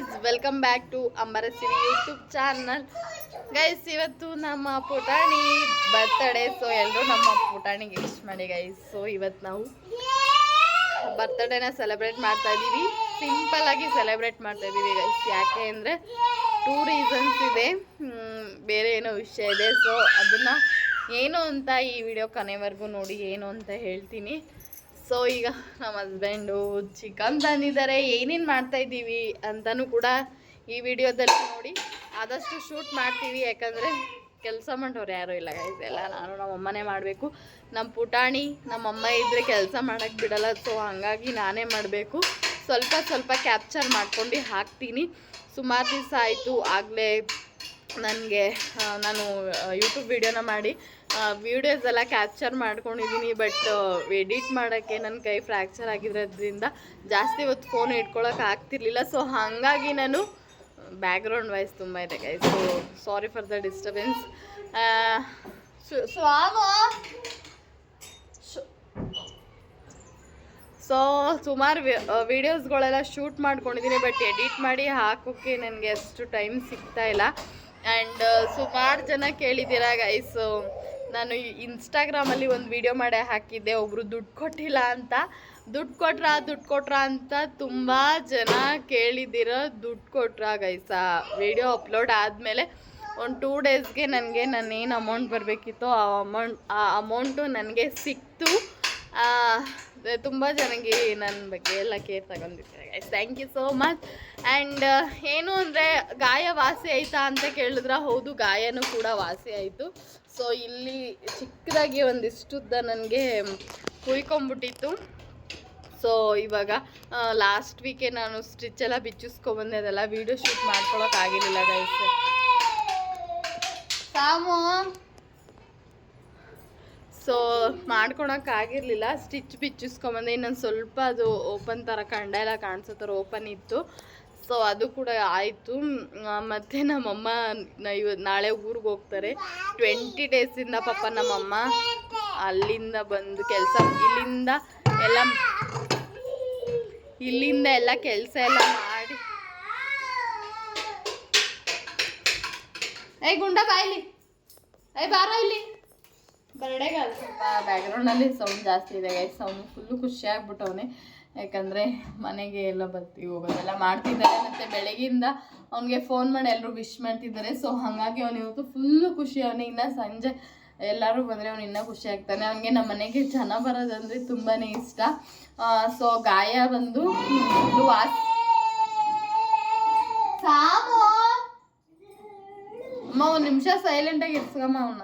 Guys, welcome back to Ambarasiri YouTube channel. Guys, ಇವತ್ತು ನಮ್ಮ ಪುಟಾಣಿ ಬರ್ತಡೇ. ಸೊ ಎಲ್ಲರೂ ನಮ್ಮ ಪುಟಾಣಿಗೆ ವಿಶ್ ಮಾಡಿ ಗೈಸ್. ಸೊ ಇವತ್ತು ನಾವು ಬರ್ತಡೇನ ಸೆಲೆಬ್ರೇಟ್ ಮಾಡ್ತಾ ಇದ್ದೀವಿ. ಸಿಂಪಲ್ ಆಗಿ ಸೆಲೆಬ್ರೇಟ್ ಮಾಡ್ತಾ ಇದ್ದೀವಿ ಗೈಸ್. ಯಾಕೆ ಅಂದರೆ 2 ರೀಸನ್ಸ್ ಇದೆ, ಬೇರೆ ಏನೋ ವಿಷಯ ಇದೆ. ಸೊ ಅದನ್ನು ಏನು ಅಂತ ಈ ವಿಡಿಯೋ ಕೊನೆವರೆಗೂ ನೋಡಿ ಏನು ಅಂತ ಹೇಳ್ತೀನಿ. ಸೊ ಈಗ ನಮ್ಮ ಹಸ್ಬೆಂಡು ಚಿಕನ್ ತಂದಿದ್ದಾರೆ. ಏನೇನು ಮಾಡ್ತಾಯಿದ್ದೀವಿ ಅಂತಲೂ ಕೂಡ ಈ ವಿಡಿಯೋದಲ್ಲಿ ನೋಡಿ. ಆದಷ್ಟು ಶೂಟ್ ಮಾಡ್ತೀವಿ, ಯಾಕಂದರೆ ಕೆಲಸ ಮಾಡೋರು ಯಾರೂ ಇಲ್ಲ ಗೈಸ್. ಎಲ್ಲ ನಾನು ನಮ್ಮಮ್ಮನೇ ಮಾಡಬೇಕು. ನಮ್ಮ ಪುಟಾಣಿ ನಮ್ಮಮ್ಮ ಇದ್ದರೆ ಕೆಲಸ ಮಾಡೋಕ್ಕೆ ಬಿಡಲ್ಲ. ಸೊ ಹಾಗಾಗಿ ನಾನೇ ಮಾಡಬೇಕು. ಸ್ವಲ್ಪ ಕ್ಯಾಪ್ಚರ್ ಮಾಡ್ಕೊಂಡು ಹಾಕ್ತೀನಿ. ಸುಮಾರು ದಿವಸ ಆಯಿತು ಆಗಲೇ ನನಗೆ ನಾನು ಯೂಟ್ಯೂಬ್ ವಿಡಿಯೋನ ಮಾಡಿ ವೀಡಿಯೋಸ್ ಎಲ್ಲ ಕ್ಯಾಪ್ಚರ್ ಮಾಡ್ಕೊಂಡಿದ್ದೀನಿ. ಬಟ್ ಎಡಿಟ್ ಮಾಡೋಕ್ಕೆ ನನ್ನ ಕೈ ಫ್ರ್ಯಾಕ್ಚರ್ ಆಗಿರೋದ್ರಿಂದ ಜಾಸ್ತಿ ಹೊತ್ತು ಫೋನ್ ಇಟ್ಕೊಳ್ಳೋಕೆ ಆಗ್ತಿರ್ಲಿಲ್ಲ. ಸೊ ಹಾಗಾಗಿ ನಾನು ಬ್ಯಾಕ್ಗ್ರೌಂಡ್ ವಾಯ್ಸ್ ತುಂಬ ಇದೆ guys. So sorry for the disturbance. So ಸುಮಾರು ವೀಡಿಯೋಸ್ಗಳೆಲ್ಲ ಶೂಟ್ ಮಾಡ್ಕೊಂಡಿದ್ದೀನಿ. ಬಟ್ ಎಡಿಟ್ ಮಾಡಿ ಹಾಕೋಕ್ಕೆ ನನಗೆ ಅಷ್ಟು ಟೈಮ್ ಸಿಗ್ತಾಯಿಲ್ಲ. ಆ್ಯಂಡ್ ಸುಮಾರು ಜನ ಕೇಳಿದ್ದೀರಾ ಗೈಸ್. ನಾನು ಇನ್ಸ್ಟಾಗ್ರಾಮಲ್ಲಿ ಒಂದು ವಿಡಿಯೋ ಮಾಡಿ ಹಾಕಿದ್ದೆ, ಒಬ್ಬರು ದುಡ್ಡು ಕೊಟ್ಟಿಲ್ಲ ಅಂತ. ದುಡ್ಡು ಕೊಟ್ರಾ ಅಂತ ತುಂಬ ಜನ ಕೇಳಿದ್ದೀರ. ದುಡ್ಡು ಕೊಟ್ರಾ ಗೈಸ? ವಿಡಿಯೋ ಅಪ್ಲೋಡ್ ಆದಮೇಲೆ ಒಂದು 2 ಡೇಸ್ಗೆ ನನಗೆ ನಾನೇನು ಅಮೌಂಟ್ ಬರಬೇಕಿತ್ತೋ ಆ ಅಮೌಂಟು ನನಗೆ ಸಿಕ್ತು. ತುಂಬ ಜನಕ್ಕೆ ನನ್ನ ಬಗ್ಗೆ ಎಲ್ಲ ಕೇರ್ ತಗೊಂಡಿದ್ದಾರೆ guys. Thank you so much. And ಏನು ಅಂದರೆ ಗಾಯ ವಾಸಿ ಆಯಿತಾ ಅಂತ ಕೇಳಿದ್ರೆ, ಹೌದು, ಗಾಯನೂ ಕೂಡ ವಾಸಿ ಆಯಿತು. ಸೊ ಇಲ್ಲಿ ಚಿಕ್ಕದಾಗಿ ಒಂದಿಷ್ಟುದ್ದ ನನಗೆ ಕುಯ್ಕೊಂಬಿಟ್ಟಿತ್ತು. ಸೊ ಇವಾಗ ಲಾಸ್ಟ್ ವೀಕೆ ನಾನು ಸ್ಟಿಚ್ ಎಲ್ಲ ಬಿಚ್ಚಿಸ್ಕೊಬಂದೆ. ಅದೆಲ್ಲ ವೀಡಿಯೋ ಶೂಟ್ ಮಾಡ್ಕೊಳಕ್ಕಾಗಿರಲಿಲ್ಲ ಗೈಸ್. ಸಾಮು ಸೊ ಮಾಡ್ಕೊಳಕ್ಕಾಗಿರಲಿಲ್ಲ. ಸ್ಟಿಚ್ ಬಿಚ್ಚಿಸ್ಕೊಂಬಂದೆ. ಇನ್ನೊಂದು ಸ್ವಲ್ಪ ಅದು ಓಪನ್ ಥರ ಕಂಡ ಎಲ್ಲ ಕಾಣಿಸೋ ಥರ ಓಪನ್ ಇತ್ತು. ಸೊ ಅದು ಕೂಡ ಆಯಿತು. ಮತ್ತು ನಮ್ಮಮ್ಮ ನಾಳೆ ಊರಿಗೆ ಹೋಗ್ತಾರೆ. 20 ಡೇಸಿಂದ ಪಾಪ ನಮ್ಮಮ್ಮ ಅಲ್ಲಿಂದ ಬಂದು ಕೆಲಸ ಇಲ್ಲಿಂದ ಎಲ್ಲ ಕೆಲಸ ಎಲ್ಲ ಮಾಡಿ. ಗುಂಡ ಬಾಯ್ಲಿ, ಬಾರ ಇಲ್ಲಿ ಬರ್ಡೆಗಲ್ಲ. ಸ್ವಲ್ಪ ಬ್ಯಾಕ್ಗ್ರೌಂಡಲ್ಲಿ ಸೌಂಡ್ ಜಾಸ್ತಿ ಇದೆ ಗೈಸ್. ಅವನು ಫುಲ್ಲು ಖುಷಿಯಾಗ್ಬಿಟ್ಟವನೇ. ಯಾಕಂದರೆ ಮನೆಗೆ ಎಲ್ಲ ಬರ್ತೀವಿ ಹೋಗೋದೆಲ್ಲ ಮಾಡ್ತಿದ್ದಾರೆ. ಮತ್ತು ಬೆಳಗ್ಗಿಂದ ಅವನಿಗೆ ಫೋನ್ ಮಾಡಿ ಎಲ್ಲರೂ ವಿಶ್ ಮಾಡ್ತಿದ್ದಾರೆ. ಸೊ ಹಾಗಾಗಿ ಅವನು ಇವತ್ತು ಫುಲ್ಲು ಖುಷಿ. ಅವನಿಗೆ ಇನ್ನೂ ಸಂಜೆ ಎಲ್ಲರೂ ಬಂದರೆ ಅವನು ಇನ್ನೂ ಖುಷಿ ಆಗ್ತಾನೆ. ಅವನಿಗೆ ನಮ್ಮ ಮನೆಗೆ ಜನ ಬರೋದಂದರೆ ತುಂಬಾ ಇಷ್ಟ. ಸೊ ಗಾಯ ಬಂದು ಸಾಮು ಅಮ್ಮ 1 ನಿಮಿಷ ಸೈಲೆಂಟಾಗಿ ಇರ್ಸ್ಕಮ್ಮ ಅವನ್ನ.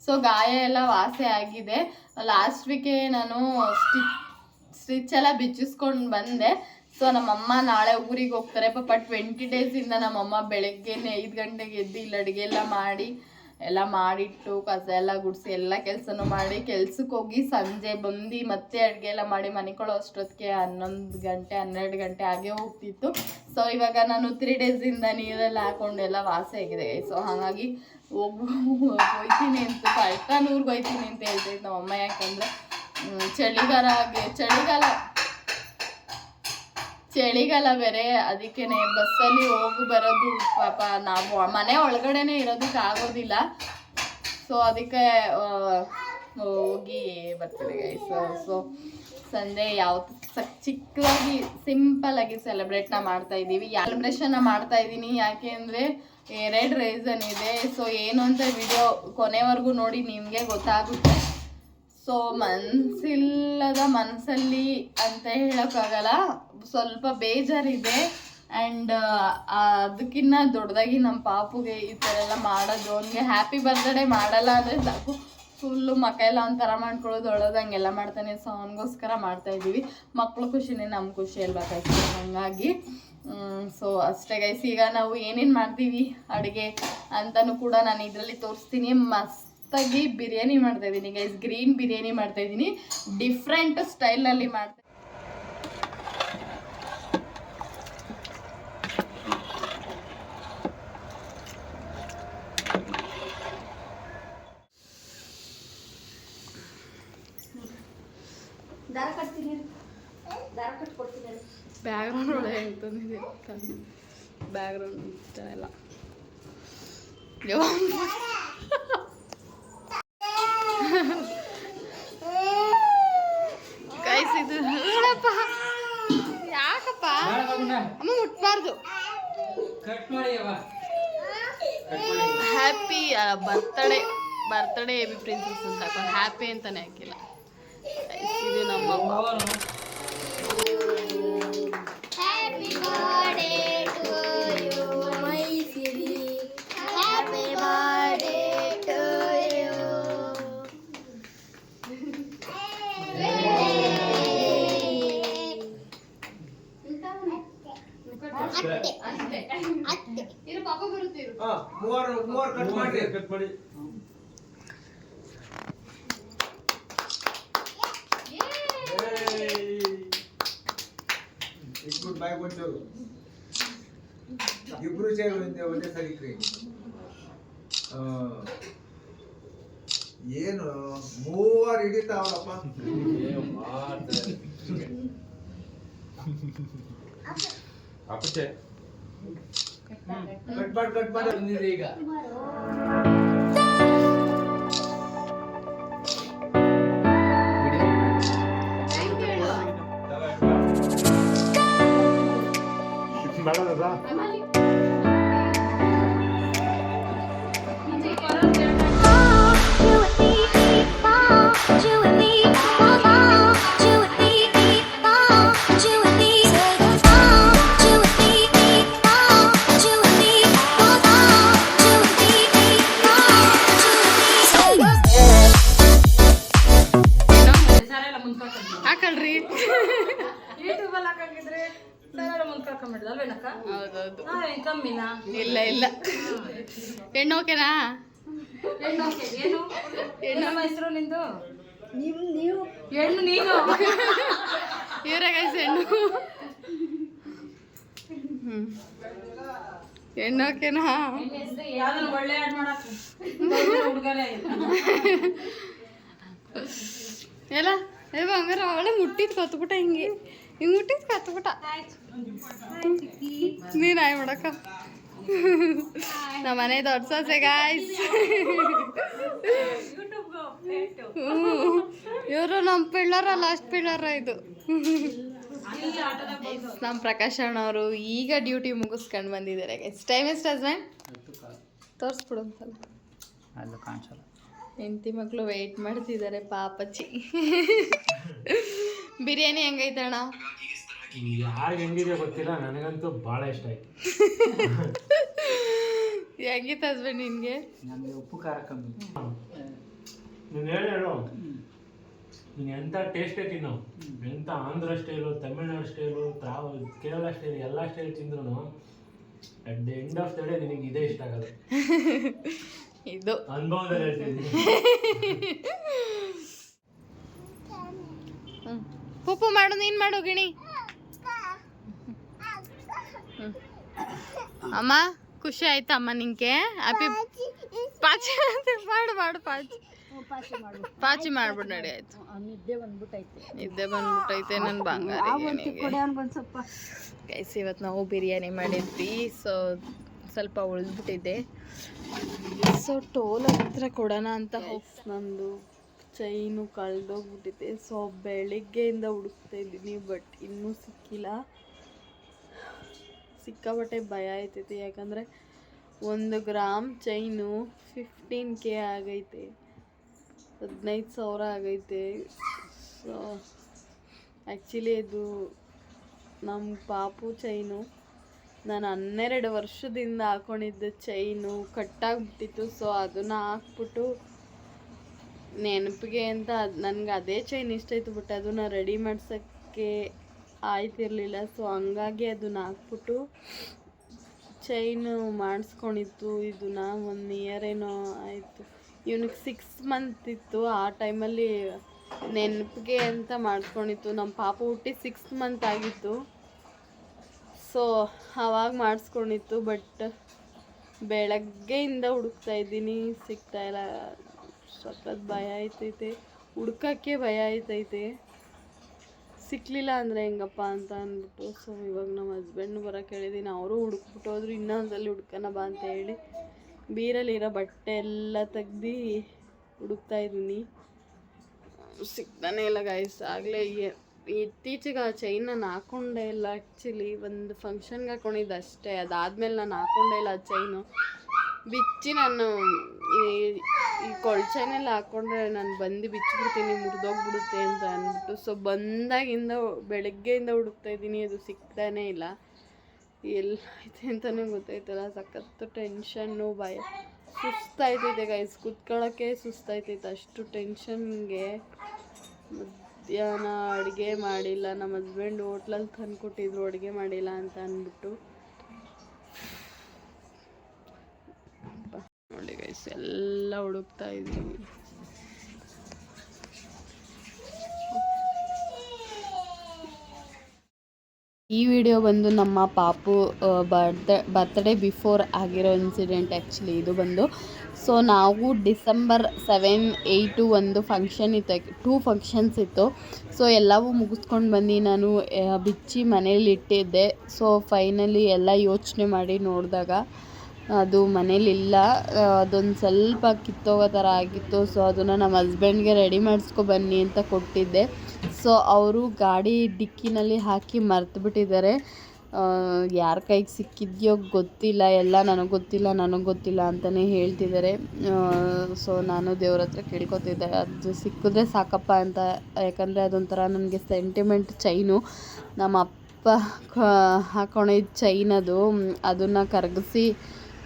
ಸೊ ಗಾಯ ಎಲ್ಲ ವಾಸಿ ಆಗಿದೆ. ಲಾಸ್ಟ್ ವೀಕೆ ನಾನು ಸ್ಟಿಚ್ ಎಲ್ಲ ಬಿಚ್ಚಿಸ್ಕೊಂಡು ಬಂದೆ. ಸೊ ನಮ್ಮಮ್ಮ ನಾಳೆ ಊರಿಗೆ ಹೋಗ್ತಾರೆ ಪಾಪ. 20 ಡೇಸಿಂದ ನಮ್ಮಮ್ಮ ಬೆಳಗ್ಗೆನೇ 5 ಗಂಟೆಗೆ ಎದ್ದು ಇಲ್ಲಿ ಅಡುಗೆ ಎಲ್ಲ ಮಾಡಿಟ್ಟು ಕಸ ಎಲ್ಲ ಗುಡಿಸಿ ಎಲ್ಲ ಕೆಲಸನೂ ಮಾಡಿ ಕೆಲ್ಸಕ್ಕೆ ಹೋಗಿ ಸಂಜೆ ಬಂದು ಮತ್ತೆ ಅಡುಗೆ ಎಲ್ಲ ಮಾಡಿ ಮನೆಕೊಳ್ಳೋ ಅಷ್ಟೊತ್ತಿಗೆ 11 ಗಂಟೆ 12 ಗಂಟೆ ಆಗೇ ಹೋಗ್ತಿತ್ತು. ಸೊ ಇವಾಗ ನಾನು 3 ಡೇಸಿಂದ ನೀರೆಲ್ಲ ಹಾಕೊಂಡೆಲ್ಲ ವಾಸಿ ಆಗಿದೆ. ಸೊ ಹಾಗಾಗಿ ಹೋಗ್ತೀನಿ ಅಂತ ಊರಿಗೆ ಹೋಗ್ತೀನಿ ಅಂತ ಹೇಳ್ತೈತೆ ನಮ್ಮಮ್ಮ. ಯಾಕಂದರೆ ಚಳಿಗಾಲ ಬೇರೆ, ಅದಕ್ಕೆ ಬಸ್ಸಲ್ಲಿ ಹೋಗಿ ಬರೋದು ಪಾಪ. ನಾವು ಮನೆ ಒಳಗಡೆನೇ ಇರೋದಕ್ಕೆ ಆಗೋದಿಲ್ಲ. ಸೊ ಅದಕ್ಕೆ ಹೋಗಿ ಬರ್ತೀವಿ ಗೈಸ್. ಸೊ ಸಂಜೆ ಚಿಕ್ಕದಾಗಿ ಸಿಂಪಲ್ಲಾಗಿ ಸೆಲೆಬ್ರೇಟ್ನ ಮಾಡ್ತಾಯಿದ್ದೀವಿ. ಸೆಲೆಬ್ರೇಷನ್ನ ಮಾಡ್ತಾಯಿದ್ದೀನಿ ಯಾಕೆ ಅಂದರೆ 2 ರೀಸನ್ ಇದೆ. ಸೊ ಏನು ಅಂತ ವಿಡಿಯೋ ಕೊನೆವರೆಗೂ ನೋಡಿ ನಿಮಗೆ ಗೊತ್ತಾಗುತ್ತೆ. ಸೊ ಮನಸ್ಸಲ್ಲಿ ಅಂತ ಹೇಳೋಕ್ಕಾಗಲ್ಲ, ಸ್ವಲ್ಪ ಬೇಜಾರಿದೆ. ಆ್ಯಂಡ್ ಅದಕ್ಕಿಂತ ದೊಡ್ಡದಾಗಿ ನಮ್ಮ ಪಾಪುಗೆ ಈ ಥರ ಎಲ್ಲ ಮಾಡೋದು, ಅವನಿಗೆ ಹ್ಯಾಪಿ ಬರ್ತ್ಡೇ ಮಾಡಲ್ಲ ಅಂದರೆ ಸಾಕು, ಫುಲ್ಲು ಮಕ್ಕ ಎಲ್ಲ ಒಂಥರ ಮಾಡ್ಕೊಳ್ಳೋದು, ಒಳ್ಳೋದು ಹಂಗೆಲ್ಲ ಮಾಡ್ತಾನೆ. ಸೊ ಅವನಿಗೋಸ್ಕರ ಮಾಡ್ತಾಯಿದ್ದೀವಿ. ಮಕ್ಕಳು ಖುಷಿನೇ ನಮ್ಮ ಖುಷಿ ಅಲ್ವಾ ಗೈಸ್. ಹಾಗಾಗಿ ಸೊ ಅಷ್ಟೇ ಗೈಸ್. ಈಗ ನಾವು ಏನೇನು ಮಾಡ್ತೀವಿ ಅಡುಗೆ ಅಂತಲೂ ಕೂಡ ನಾನು ಇದರಲ್ಲಿ ತೋರಿಸ್ತೀನಿ. ಮಸ್ತಾಗಿ ಬಿರಿಯಾನಿ ಮಾಡ್ತಾಯಿದ್ದೀನಿ ಗೈಸ್. ಗ್ರೀನ್ ಬಿರಿಯಾನಿ ಮಾಡ್ತಾಯಿದ್ದೀನಿ, ಡಿಫ್ರೆಂಟ್ ಸ್ಟೈಲಲ್ಲಿ ಮಾಡ್ತಾ. ದಾರ ಕಟ್ತೀನಿ, ದಾರ ಕಟ್ಕೊಡ್ತೀನಿ. ಬ್ಯಾಕ್ಗ್ರೌಂಡ್ ಒಳಗೆ ಹೇಳ್ತಾನಿದೆ ಬ್ಯಾಕ್ಗ್ರೌಂಡ್ ಇಷ್ಟ ಎಲ್ಲ ಗೈಸ್ ಇದು ನೋಡಪ್ಪ ಯಾಕಪ್ಪ ಅಮ್ಮ ಮುಟ್ಬಾರ್ದು ಹ್ಯಾಪಿ ಬರ್ತಡೇ ಎಬಿ ಪ್ರಿನ್ಸಸ್ ಅಂತ ಹ್ಯಾಪಿ ಅಂತಾನೆ ಹಾಕಿಲ್ಲ ಇದು ನಮ್ಮ ಮೂವರು ಕಟ್ ಮಾಡಿ ಇಟ್ಬಿಟ್ಟು ಬಾಯ್ ಕೊಟ್ಟರು ಇಬ್ರು ಸೇರಿ ಒಂದೇ ಸರಿ ಏನು ಮೂವರು ಹಿಡಿತಾವಳಪ್ಪ ಕಟ್ ಮಾಡಿ ಈಗ ಹಾಕಲ್ರಿ ಹೌದೌದು ಇಲ್ಲ ಇಲ್ಲ ಹೆಣ್ಣು ಓಕೆನಾ ಹೆಸರು ನಿಂದು ಇವರೇ ಗೈಸ್ ಹೆಣ್ಣು ಹೆಣ್ಣು ಓಕೆನಾ ಒಳ್ಳೆ ಎಲ್ಲ ಹಂಗಾರ ಅವಳೆ ಮುಟ್ಟಿದ್ ಕತ್ಬಿಟ್ಟ ಹಿಂಗೆ ಮುಟ್ಟಿದ್ ಕತ್ಬಿಟ್ಟ ನೀನ್ ಆಯ್ ಮಾಡಕ್ಕ ನಮ್ಮ ಮನೆ ದೊಡ್ಡ ಸೊಸೆ ಗಾಯ್ಸ್ ಇವರು ನಮ್ಮ ಪಿಳ್ಳರ ಲಾಸ್ಟ್ ಪಿಳ್ಳರ ಇದು ನಮ್ಮ ಪ್ರಕಾಶ್ ಅಣ್ಣವರು ಈಗ ಡ್ಯೂಟಿ ಮುಗಿಸ್ಕೊಂಡು ಬಂದಿದ್ದಾರೆ ಗೈಸ್ ಟೈಮ್ ಎಷ್ಟು ಹಸ್ಬೆಂಡ್ ತೋರಿಸ್ಬಿಡು ಒಂದ್ಸಲ ಹೆಂಡತಿ ಮಕ್ಕಳು ವೆಯ್ಟ್ ಮಾಡ್ತಿದ್ದಾರೆ ಪಾಪಚ್ಚಿ ಬಿರಿಯಾನಿ ಹೆಂಗೈತಣ್ಣ ಯಾರಿಗೆ ಹೆಂಗಿದೆ ಗೊತ್ತಿಲ್ಲ ನನಗಂತೂ ಭಾಳ ಇಷ್ಟ ಆಯ್ತು ಹೆಂಗಿತ್ತು ಹಸ್ಬೆಂಡ್ ನಿನಗೆ ನನಗೆ ಉಪ್ಪು ಖಾರ ಕಮ್ಮಿ ನೀನು ಹೇಳು ನೀನು ಎಂಥ ಟೇಸ್ಟೇ ತಿನ್ನು ಎಂಥ Andhra style Tamil Nadu style Kerala style ಎಲ್ಲ ಸ್ಟೈಲ್ ತಿಂದ್ರು at the end of the day ನಿನಗೆ ಇದೇ ಇಷ್ಟ ಆಗೋದು ಇದು ಅನುಭವದಲ್ಲಿ ಹೇಳ್ತಿದ್ದೀನಿ ಪುಪ್ಪು ಮಾಡು ನೀನು ಮಾಡು ಗಿಣಿ ಅಮ್ಮ ಖುಷಿ ಆಯ್ತಾ ಅಮ್ಮ ನಿಂಗೆ ಹ್ಯಾಪಿ ಪಾಚಿ ಮಾಡು ಪಾಚಿ ಮಾಡ್ಬಿಡು ನಡಿ ಆಯ್ತು ನಿದ್ದೆ ಬಂದ್ಬಿಟ್ಟೈತೆ ನನ್ನ ಬಂಗಾರ ಗೈಸ್ ಇವತ್ತು ನಾವು ಬಿರಿಯಾನಿ ಮಾಡಿದ್ವಿ ಸ್ವಲ್ಪ ಉಳಿದ್ಬಿಟ್ಟಿದ್ದೆ ಸೊ ಟೋಲ್ ಹತ್ರ ಕೊಡೋಣ ಅಂತ ನಂದು ಚೈನು ಕಳೆದೋಗ್ಬಿಟ್ಟಿದೆ ಸೊ ಬೆಳಿಗ್ಗೆಯಿಂದ ಹುಡುಕ್ತಾ ಇದ್ದೀನಿ ಬಟ್ ಇನ್ನೂ ಸಿಕ್ಕಿಲ್ಲ ಸಿಕ್ಕಾಪಟ್ಟೆ ಭಯ ಆಯ್ತೈತೆ ಯಾಕಂದರೆ 1 ಗ್ರಾಮ್ ಚೈನು 15K ಆಗೈತೆ 15,000 ಆಗೈತೆ ಸೊ ಆ್ಯಕ್ಚುಲಿ ಇದು ನಮ್ಮ ಪಾಪು ಚೈನು ನಾನು 12 ವರ್ಷದಿಂದ ಹಾಕ್ಕೊಂಡಿದ್ದ ಚೈನು ಕಟ್ಟಾಗ್ಬಿಟ್ಟಿತ್ತು ಸೊ ಅದನ್ನು ಹಾಕ್ಬಿಟ್ಟು ನೆನಪಿಗೆ ಅಂತ ನನಗೆ ಅದೇ ಚೈನ್ ಇಷ್ಟ ಇತ್ತು ಬಟ್ ಅದನ್ನು ರೆಡಿ ಮಾಡ್ಸೋಕ್ಕೆ ಆಯ್ತಿರಲಿಲ್ಲ ಸೊ ಹಂಗಾಗಿ ಅದನ್ನ ಹಾಕ್ಬಿಟ್ಟು ಚೈನು ಮಾಡಿಸ್ಕೊಂಡಿತ್ತು ಇದನ್ನ 1 ಇಯರ್ ಏನೋ ಆಯಿತು ಇವನಿಗೆ 6 ಮಂತ್ ಇತ್ತು ಆ ಟೈಮಲ್ಲಿ ನೆನಪಿಗೆ ಅಂತ ಮಾಡಿಸ್ಕೊಂಡಿತ್ತು ನಮ್ಮ ಪಾಪ ಹುಟ್ಟಿ 6 ಮಂತ್ ಆಗಿತ್ತು ಸೊ ಆವಾಗ ಮಾಡಿಸ್ಕೊಂಡಿತ್ತು ಬಟ್ ಬೆಳಗ್ಗೆಯಿಂದ ಹುಡುಕ್ತಾ ಇದ್ದೀನಿ ಸಿಗ್ತಾಯಿಲ್ಲ ಸಖತ್ ಭಯ ಆಯ್ತೈತೆ ಹುಡ್ಕೋಕ್ಕೆ ಭಯ ಆಯ್ತೈತೆ ಸಿಕ್ಕಲಿಲ್ಲ ಅಂದರೆ ಹೆಂಗಪ್ಪ ಅಂತ ಅಂದ್ಬಿಟ್ಟು ಸೊ ಇವಾಗ ನಮ್ಮ ಹಸ್ಬೆಂಡ್ನು ಬರೋಕೆ ಹೇಳಿದ್ದೀನಿ. ಅವರು ಹುಡುಕ್ಬಿಟ್ಟು ಹೋದ್ರು. ಇನ್ನೊಂದ್ಸಲಿ ಹುಡ್ಕೋಣ ಬಾ ಅಂತ ಹೇಳಿ ಬೀರಲ್ಲಿರೋ ಬಟ್ಟೆ ಎಲ್ಲ ತೆಗ್ದು ಹುಡುಕ್ತಾ ಇದ್ದೀನಿ. ಸಿಗ್ತಾನೆ ಇಲ್ಲ ಗೈಸ್. ಆಗಲೇ ಇತ್ತೀಚೆಗೆ ಆ ಚೈನ್ ನಾನು ಹಾಕ್ಕೊಂಡೇ ಇಲ್ಲ. ಆ್ಯಕ್ಚುಲಿ ಒಂದು ಫಂಕ್ಷನ್ಗೆ ಹಾಕ್ಕೊಂಡಿದ್ದು ಅಷ್ಟೇ. ಅದಾದಮೇಲೆ ನಾನು ಹಾಕ್ಕೊಂಡೇ ಇಲ್ಲ ಆ ಚೈನು. ಬಿಚ್ಚಿ ನಾನು ಈ ಕೊಳ್ಚೈನೆಲ್ಲ ಹಾಕ್ಕೊಂಡ್ರೆ ನಾನು ಬಂದು ಬಿಚ್ಚಿಬಿಡ್ತೀನಿ, ಮುರಿದೋಗ್ಬಿಡುತ್ತೆ ಅಂತ ಅಂದ್ಬಿಟ್ಟು ಸೊ ಬಂದಾಗಿಂದ ಬೆಳಗ್ಗೆಯಿಂದ ಹುಡುಕ್ತಾ ಇದ್ದೀನಿ. ಅದು ಸಿಗ್ತಾನೇ ಇಲ್ಲ. ಎಲ್ಲ ಐತೆ ಅಂತಲೇ ಗೊತ್ತಾಯ್ತಲ್ಲ. ಸಖತ್ತು ಟೆನ್ಷನ್ನು, ಭಯ, ಸುಸ್ತಾಯ್ತೈತೆ ಗೈಸ್. ಕೂತ್ಕೊಳ್ಳೋಕ್ಕೆ ಸುಸ್ತಾಯ್ತೈತೆ ಅಷ್ಟು ಟೆನ್ಷನ್ಗೆ. ಮಧ್ಯಾಹ್ನ ಅಡುಗೆ ಮಾಡಿಲ್ಲ. ನಮ್ಮ ಹಸ್ಬೆಂಡ್ ಹೋಟ್ಲಲ್ಲಿ ತಂದುಕೊಟ್ಟಿದ್ರು ಅಡುಗೆ ಮಾಡಿಲ್ಲ ಅಂತ ಅಂದ್ಬಿಟ್ಟು. ನೋಡಿ ಗೈಸ್ ಎಲ್ಲ ಹುಡುಕ್ತಾ ಇದ್ದೀವಿ. ಈ ವಿಡಿಯೋ ಬಂದು ನಮ್ಮ ಪಾಪು ಬರ್ತ್ಡೇ ಬಿಫೋರ್ ಆಗಿರೋ ಇನ್ಸಿಡೆಂಟ್ ಆ್ಯಕ್ಚುಲಿ ಇದು ಬಂದು. ಸೊ ನಾವು ಡಿಸೆಂಬರ್ 7, 8 ಒಂದು ಫಂಕ್ಷನ್ ಇತ್ತು, 2 ಫಂಕ್ಷನ್ಸ್ ಇತ್ತು. ಸೊ ಎಲ್ಲವೂ ಮುಗಿಸ್ಕೊಂಡು ಬಂದು ನಾನು ಬಿಚ್ಚಿ ಮನೇಲಿ ಇಟ್ಟಿದ್ದೆ. ಸೊ ಫೈನಲಿ ಎಲ್ಲ ಯೋಚನೆ ಮಾಡಿ ನೋಡಿದಾಗ ಅದು ಮನೇಲಿಲ್ಲ. ಅದೊಂದು ಸ್ವಲ್ಪ ಕಿತ್ತೋಗೋ ಥರ ಆಗಿತ್ತು. ಸೊ ಅದನ್ನು ನಮ್ಮ ಹಸ್ಬೆಂಡ್ಗೆ ರೆಡಿ ಮಾಡಿಸ್ಕೊಬನ್ನಿ ಅಂತ ಕೊಟ್ಟಿದ್ದೆ. ಸೊ ಅವರು ಗಾಡಿ ಡಿಕ್ಕಿನಲ್ಲಿ ಹಾಕಿ ಮರ್ತುಬಿಟ್ಟಿದ್ದಾರೆ. ಯಾರ ಕೈಗೆ ಸಿಕ್ಕಿದೆಯೋ ಗೊತ್ತಿಲ್ಲ. ಎಲ್ಲ ನನಗೆ ಗೊತ್ತಿಲ್ಲ ಅಂತಲೇ ಹೇಳ್ತಿದ್ದಾರೆ. ಸೊ ನಾನು ದೇವ್ರ ಹತ್ರ ಕೇಳ್ಕೊತಿದ್ದೆ ಅದು ಸಿಕ್ಕಿದ್ರೆ ಸಾಕಪ್ಪ ಅಂತ. ಯಾಕಂದರೆ ಅದೊಂಥರ ನನಗೆ ಸೆಂಟಿಮೆಂಟ್ ಚೈನು. ನಮ್ಮ ಅಪ್ಪ ಹಾಕ್ಕೊಂಡಿದ್ದ ಚೈನ್ ಅದು. ಅದನ್ನು ಕರಗಿಸಿ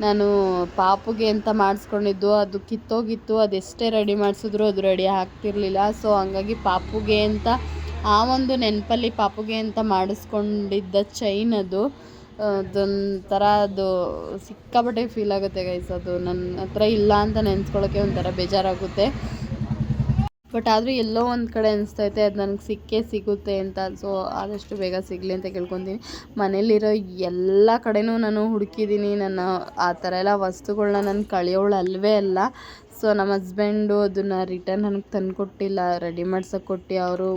ನಾನು ಪಾಪುಗೆ ಅಂತ ಮಾಡಿಸ್ಕೊಂಡಿದ್ದು. ಅದು ಕಿತ್ತೋಗಿತ್ತು. ಅದೆಷ್ಟೇ ರೆಡಿ ಮಾಡಿಸಿದ್ರು ಅದು ರೆಡಿ ಆಗ್ತಿರ್ಲಿಲ್ಲ. ಸೊ ಹಂಗಾಗಿ ಪಾಪುಗೆ ಅಂತ ಆ ಒಂದು ನೆನಪಲ್ಲಿ ಪಾಪುಗೆ ಅಂತ ಮಾಡಿಸ್ಕೊಂಡಿದ್ದ ಚೈನ್ ಅದು. ಅದೊಂಥರ ಅದು ಸಿಕ್ಕಾಪಟ್ಟೆ ಫೀಲ್ ಆಗುತ್ತೆ ಗೈಸ್. ಅದು ನನ್ನ ಹತ್ರ ಇಲ್ಲ ಅಂತ ನೆನೆಸ್ಕೊಳ್ಳೋಕ್ಕೆ ಒಂಥರ ಬೇಜಾರಾಗುತ್ತೆ. ಬಟ್ ಆದರೂ ಎಲ್ಲೋ ಒಂದು ಕಡೆ ಅನಿಸ್ತೈತೆ ಅದು ನನಗೆ ಸಿಗುತ್ತೆ ಅಂತ. ಸೊ ಆದಷ್ಟು ಬೇಗ ಸಿಗಲಿ ಅಂತ ಕೇಳ್ಕೊತೀನಿ. ಮನೇಲಿರೋ ಎಲ್ಲ ಕಡೆನೂ ನಾನು ಹುಡುಕಿದ್ದೀನಿ. ನನ್ನ ಆ ಥರ ಎಲ್ಲ ವಸ್ತುಗಳನ್ನ ನಾನು ಕಳೆಯೋಳು ಅಲ್ಲವೇ ಅಲ್ಲ. ಸೊ ನಮ್ಮ ಹಸ್ಬೆಂಡು ಅದನ್ನು ರಿಟರ್ನ್ ನನಗೆ ತಂದುಕೊಟ್ಟಿಲ್ಲ, ರೆಡಿ ಮಾಡ್ಸೋಕೆ ಕೊಟ್ಟು ಅವರು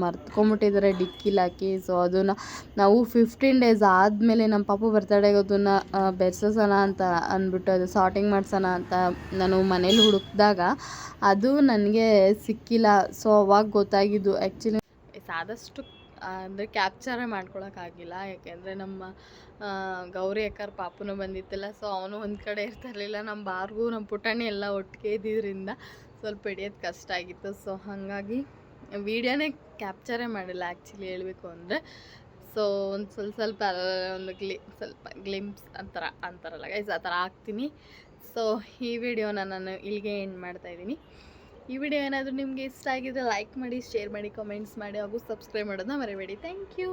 ಮರ್ತ್ಕೊಂಬಿಟ್ಟಿದ್ದಾರೆ ಡಿಕ್ಕಿಲಿ ಹಾಕಿ. ಸೊ ಅದನ್ನು ನಾವು 15 ಡೇಸ್ ಆದಮೇಲೆ ನಮ್ಮ ಪಾಪು ಬರ್ತಡೆಗೆ ಅದನ್ನು ಬೆರ್ಸೋಣ ಅಂತ ಅಂದ್ಬಿಟ್ಟು ಅದು ಸಾರ್ಟಿಂಗ್ ಮಾಡ್ಸೋಣ ಅಂತ ನಾನು ಮನೇಲಿ ಹುಡುಕಿದಾಗ ಅದು ನನಗೆ ಸಿಕ್ಕಿಲ್ಲ. ಸೊ ಅವಾಗ ಗೊತ್ತಾಗಿದ್ದು ಆ್ಯಕ್ಚುಲಿ ಆದಷ್ಟು ಅಂದರೆ ಕ್ಯಾಪ್ಚರೇ ಮಾಡ್ಕೊಳಕ್ಕಾಗಿಲ್ಲ. ಯಾಕೆಂದರೆ ನಮ್ಮ ಗೌರಿ ಅಕ್ಕರ ಪಾಪುನೂ ಬಂದಿತ್ತಲ್ಲ. ಸೊ ಅವನು ಒಂದು ಕಡೆ ಇರ್ತಿರ್ಲಿಲ್ಲ. ನಮ್ಮ ಬಾರ್ಗೂ ನಮ್ಮ ಪುಟಾಣಿ ಎಲ್ಲ ಒಟ್ಟಿಗೆ ಇದ್ದಿದ್ದರಿಂದ ಸ್ವಲ್ಪ ಹಿಡಿಯೋದು ಕಷ್ಟ ಆಗಿತ್ತು. ಸೊ ಹಾಗಾಗಿ ವೀಡಿಯೋನೇ ಕ್ಯಾಪ್ಚರೇ ಮಾಡಿಲ್ಲ ಆ್ಯಕ್ಚುಲಿ ಹೇಳ್ಬೇಕು ಅಂದರೆ. ಸೊ ಒಂದು ಸ್ವಲ್ಪ ಒಂದು ಗ್ಲಿಮ್ಸ್ ಅಂತಾರಲ್ಲ ಗೈಸ್, ಆ ಥರ ಹಾಕ್ತೀನಿ. ಸೊ ಈ ವಿಡಿಯೋನ ನಾನು ಇಲ್ಲಿಗೆ ಎಂಡ್ ಮಾಡ್ತಾಯಿದ್ದೀನಿ. ಈ ವಿಡಿಯೋ ಏನಾದರೂ ನಿಮಗೆ ಇಷ್ಟ ಆಗಿದ್ರೆ ಲೈಕ್ ಮಾಡಿ, ಶೇರ್ ಮಾಡಿ, ಕಮೆಂಟ್ಸ್ ಮಾಡಿ ಹಾಗೂ ಸಬ್ಸ್ಕ್ರೈಬ್ ಮಾಡೋದನ್ನ ಮರಿಬೇಡಿ. Thank you.